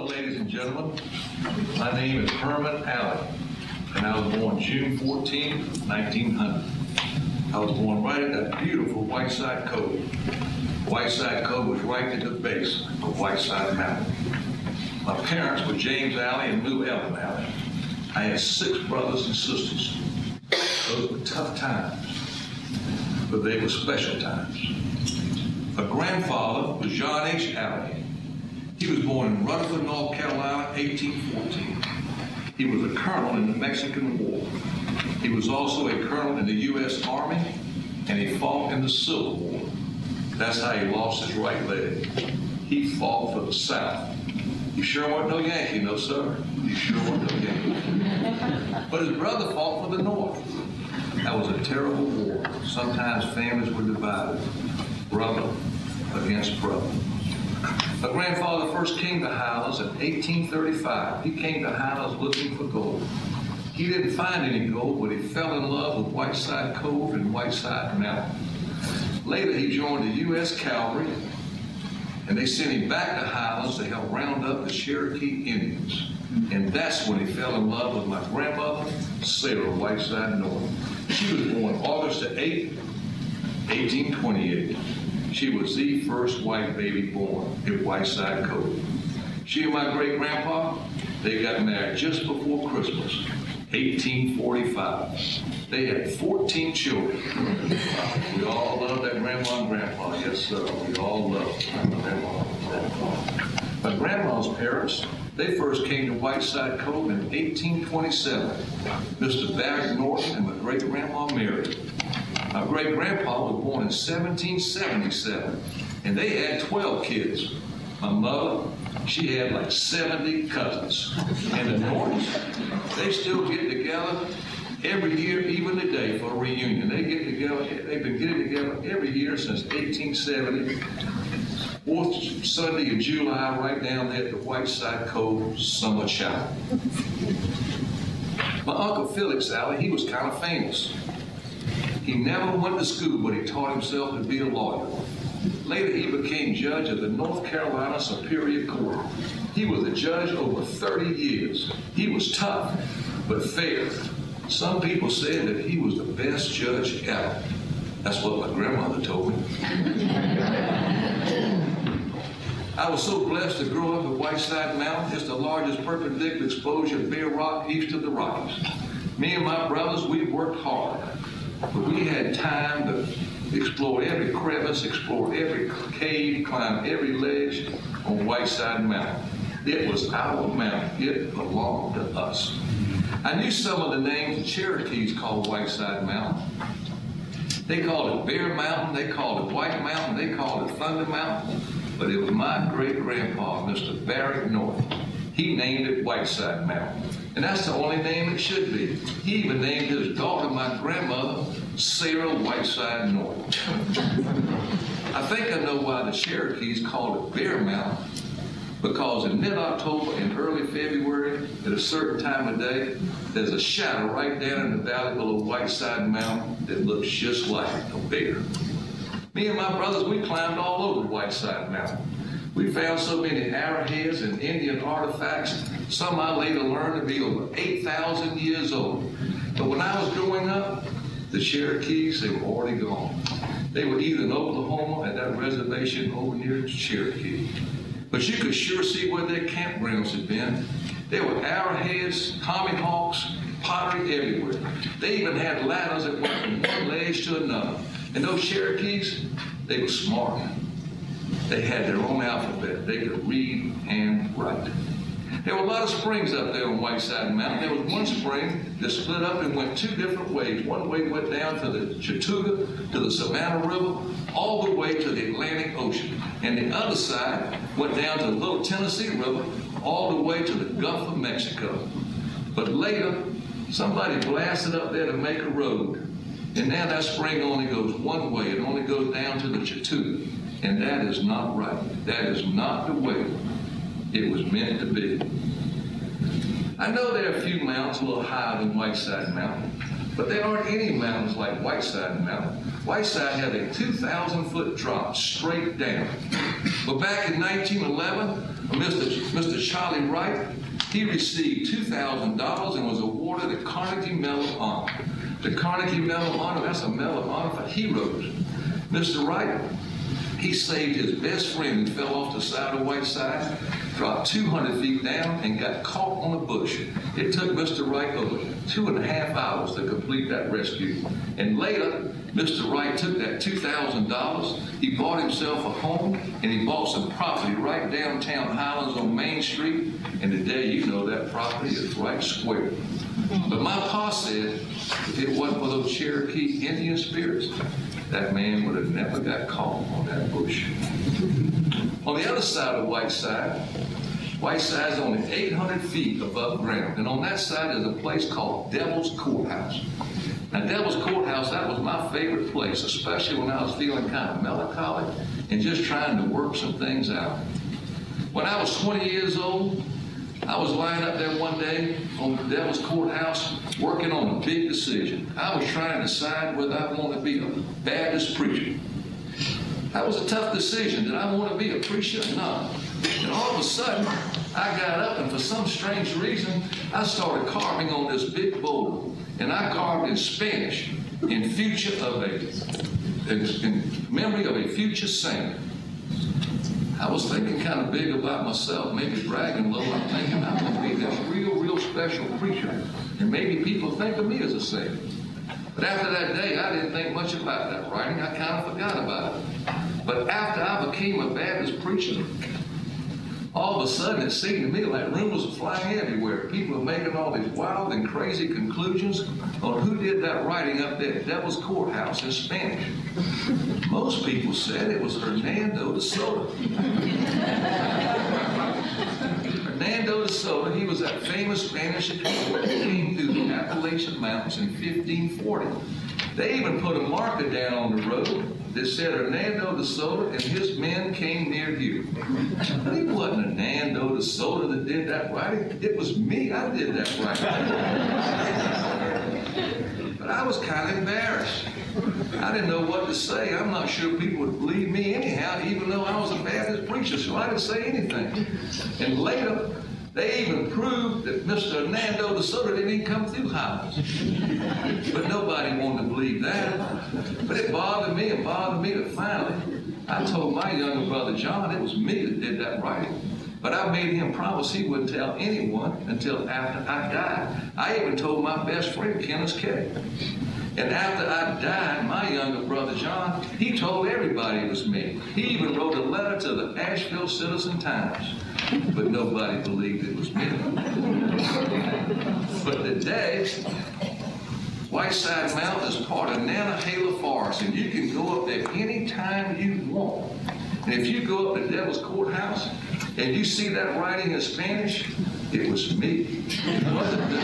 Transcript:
Hello, ladies and gentlemen. My name is Herman Allen, and I was born June 14, 1900. I was born right at that beautiful Whiteside Cove. Whiteside Cove was right at the base of Whiteside Mountain. My parents were James Allen and Lou Ellen Allen. I had 6 brothers and sisters. Those were tough times, but they were special times. My grandfather was John H. Allen. He was born in Rutherford, North Carolina, 1814. He was a colonel in the Mexican War. He was also a colonel in the U.S. Army, and he fought in the Civil War. That's how he lost his right leg. He fought for the South. You sure weren't no Yankee, no sir. You sure weren't no Yankee. But his brother fought for the North. That was a terrible war. Sometimes families were divided, brother against brother. My grandfather first came to Highlands in 1835. He came to Highlands looking for gold. He didn't find any gold, but he fell in love with Whiteside Cove and Whiteside Mountain. Later, he joined the U.S. Cavalry, and they sent him back to Highlands to help round up the Cherokee Indians. And that's when he fell in love with my grandmother, Sarah Whiteside North. She was born August 8, 1828. She was the first white baby born at Whiteside Cove. She and my great-grandpa, they got married just before Christmas, 1845. They had 14 children. We all love that grandma and grandpa. Yes, sir. We all love grandma and grandpa. My grandma's parents, they first came to Whiteside Cove in 1827. Mr. Barrett Norton and my great-grandma Mary. My great-grandpa was born in 1777, and they had 12 kids. My mother, she had like 70 cousins. And the Nortons, they still get together every year, even today, for a reunion. They get together, they've been getting together every year since 1870. 4th Sunday of July, right down there at the Whiteside Cove Summer Chow. My Uncle Felix Allen, he was kind of famous. He never went to school, but he taught himself to be a lawyer. Later, he became judge of the North Carolina Superior Court. He was a judge over 30 years. He was tough, but fair. Some people said that he was the best judge ever. That's what my grandmother told me. I was so blessed to grow up at Whiteside Mountain. It's the largest perpendicular exposure of bare rock east of the Rockies. Me and my brothers, we worked hard. But we had time to explore every crevice, explore every cave, climb every ledge on Whiteside Mountain. It was our mountain. It belonged to us. I knew some of the names the Cherokees called Whiteside Mountain. They called it Bear Mountain, they called it White Mountain, they called it Thunder Mountain. But it was my great-grandpa, Mr. Barrett North. He named it Whiteside Mountain. And that's the only name it should be. He even named his daughter, my grandmother, Sarah Whiteside North. I think I know why the Cherokees called it Bear Mountain, because in mid-October and early February, at a certain time of day, there's a shadow right down in the valley below Whiteside Mountain that looks just like a bear. Me and my brothers, we climbed all over Whiteside Mountain. We found so many arrowheads and Indian artifacts. Some I later learned to be over 8,000 years old. But when I was growing up, the Cherokees, they were already gone. They were either in Oklahoma at that reservation over near Cherokee. But you could sure see where their campgrounds had been. There were arrowheads, tomahawks, pottery everywhere. They even had ladders that went from one ledge to another. And those Cherokees, they were smart. They had their own alphabet. They could read and write. There were a lot of springs up there on Whiteside Mountain. There was one spring that split up and went 2 different ways. One way went down to the Chattooga, to the Savannah River, all the way to the Atlantic Ocean. And the other side went down to the Little Tennessee River, all the way to the Gulf of Mexico. But later, somebody blasted up there to make a road. And now that spring only goes one way. It only goes down to the Chattooga. And that is not right. That is not the way it was meant to be. I know there are a few mountains a little higher than Whiteside Mountain, but there aren't any mountains like Whiteside Mountain. Whiteside had a 2,000-foot drop straight down. But back in 1911, Mr. Charlie Wright, he received $2,000 and was awarded the Carnegie Medal of Honor. The Carnegie Medal of Honor, that's a medal of honor for heroes. Mr. Wright, he saved his best friend who fell off the side of Whiteside, dropped 200 feet down, and got caught on a bush. It took Mr. Wright over 2.5 hours to complete that rescue. And later, Mr. Wright took that $2,000, he bought himself a home, and he bought some property right downtown Highlands on Main Street. And today, you know that property is right square. But my pa said, if it wasn't for those Cherokee Indian spirits, that man would have never got caught on that bush. On the other side of Whiteside is only 800 feet above ground. And on that side is a place called Devil's Courthouse. Now, Devil's Courthouse, that was my favorite place, especially when I was feeling kind of melancholy and just trying to work some things out. When I was 20 years old, I was lying up there one day on the Devil's Courthouse working on a big decision. I was trying to decide whether I want to be a Baptist preacher. That was a tough decision. Did I want to be a preacher? No. And all of a sudden, I got up, and for some strange reason, I started carving on this big boulder. And I carved in Spanish, in memory of a future saint. I was thinking kind of big about myself, maybe bragging a little. I'm thinking I'm going to be this real special preacher. And maybe people think of me as a saint. But after that day, I didn't think much about that writing. I kind of forgot about it. But after I became a Baptist preacher, all of a sudden it seemed to me like rumors were flying everywhere. People were making all these wild and crazy conclusions on who did that writing up there at Devil's Courthouse in Spanish. Most people said it was Hernando de Soto. Hernando de Soto, he was that famous Spanish explorer who came through the Appalachian Mountains in 1540. They even put a marker down on the road that said Hernando de Soto and his men came near here. But it wasn't Hernando de Soto that did that writing. It was me. I did that writing. But I was kind of embarrassed. I didn't know what to say. I'm not sure people would believe me anyhow, even though I was a Baptist preacher, so I didn't say anything. And later, they even proved that Mr. Hernando de Soto didn't even come through Highlands. But nobody wanted to believe that. But it bothered me that finally I told my younger brother John it was me that did that writing. But I made him promise he wouldn't tell anyone until after I died. I even told my best friend, Kenneth K. And after I died, my younger brother John, he told everybody it was me. He even wrote a letter to the Asheville Citizen-Times. But nobody believed it was me. But today, Whiteside Mountain is part of Nantahala Forest, and you can go up there anytime you want. And if you go up to Devil's Courthouse and you see that writing in Spanish, it was me. It wasn't the